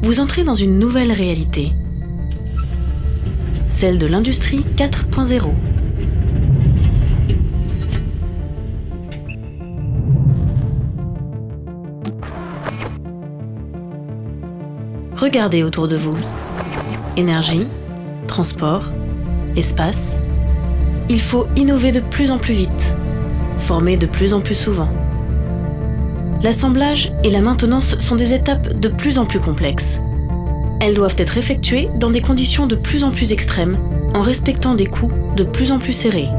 vous entrez dans une nouvelle réalité, celle de l'industrie 4.0. Regardez autour de vous. Énergie, transport, espace. Il faut innover de plus en plus vite, former de plus en plus souvent. L'assemblage et la maintenance sont des étapes de plus en plus complexes. Elles doivent être effectuées dans des conditions de plus en plus extrêmes, en respectant des coûts de plus en plus serrés.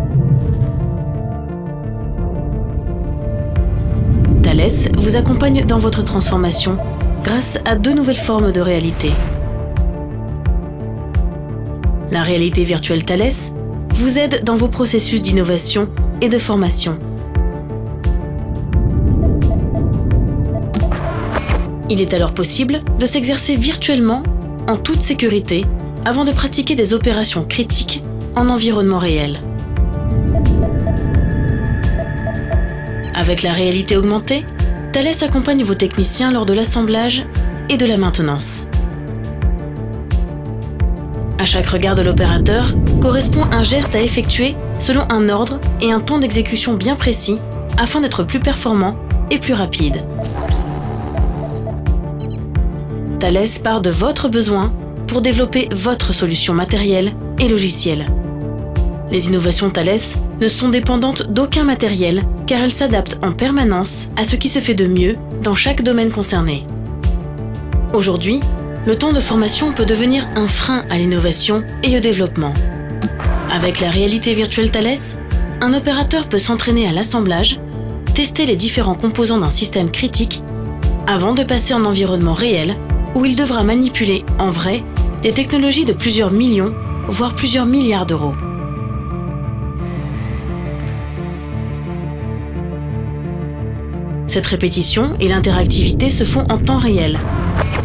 Thales vous accompagne dans votre transformation grâce à deux nouvelles formes de réalité. La réalité virtuelle Thales vous aide dans vos processus d'innovation et de formation. Il est alors possible de s'exercer virtuellement en toute sécurité avant de pratiquer des opérations critiques en environnement réel. Avec la réalité augmentée, Thales accompagne vos techniciens lors de l'assemblage et de la maintenance. À chaque regard de l'opérateur correspond un geste à effectuer selon un ordre et un temps d'exécution bien précis afin d'être plus performant et plus rapide. Thales part de votre besoin pour développer votre solution matérielle et logicielle. Les innovations Thales ne sont dépendantes d'aucun matériel car elles s'adaptent en permanence à ce qui se fait de mieux dans chaque domaine concerné. Aujourd'hui, le temps de formation peut devenir un frein à l'innovation et au développement. Avec la réalité virtuelle Thales, un opérateur peut s'entraîner à l'assemblage, tester les différents composants d'un système critique, avant de passer en environnement réel où il devra manipuler en vrai des technologies de plusieurs millions, voire plusieurs milliards d'euros. Cette répétition et l'interactivité se font en temps réel,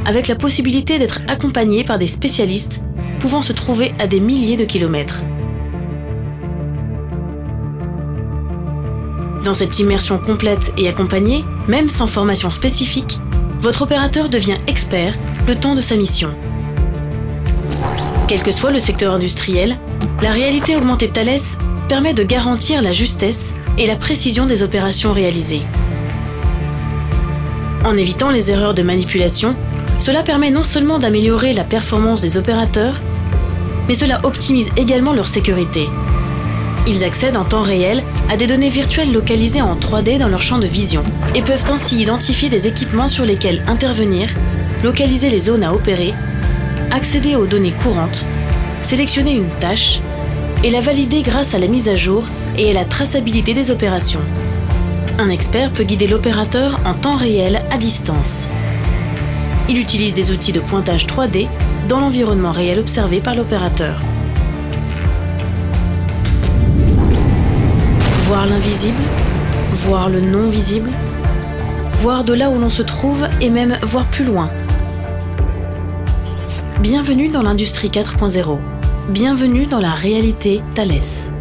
avec la possibilité d'être accompagné par des spécialistes pouvant se trouver à des milliers de kilomètres. Dans cette immersion complète et accompagnée, même sans formation spécifique, votre opérateur devient expert le temps de sa mission. Quel que soit le secteur industriel, la réalité augmentée Thales permet de garantir la justesse et la précision des opérations réalisées. En évitant les erreurs de manipulation, cela permet non seulement d'améliorer la performance des opérateurs, mais cela optimise également leur sécurité. Ils accèdent en temps réel à des données virtuelles localisées en 3D dans leur champ de vision et peuvent ainsi identifier des équipements sur lesquels intervenir, localiser les zones à opérer, accéder aux données courantes, sélectionner une tâche et la valider grâce à la mise à jour et à la traçabilité des opérations. Un expert peut guider l'opérateur en temps réel à distance. Il utilise des outils de pointage 3D dans l'environnement réel observé par l'opérateur. Voir l'invisible, voir le non visible, voir de là où l'on se trouve et même voir plus loin. Bienvenue dans l'industrie 4.0. Bienvenue dans la réalité Thales.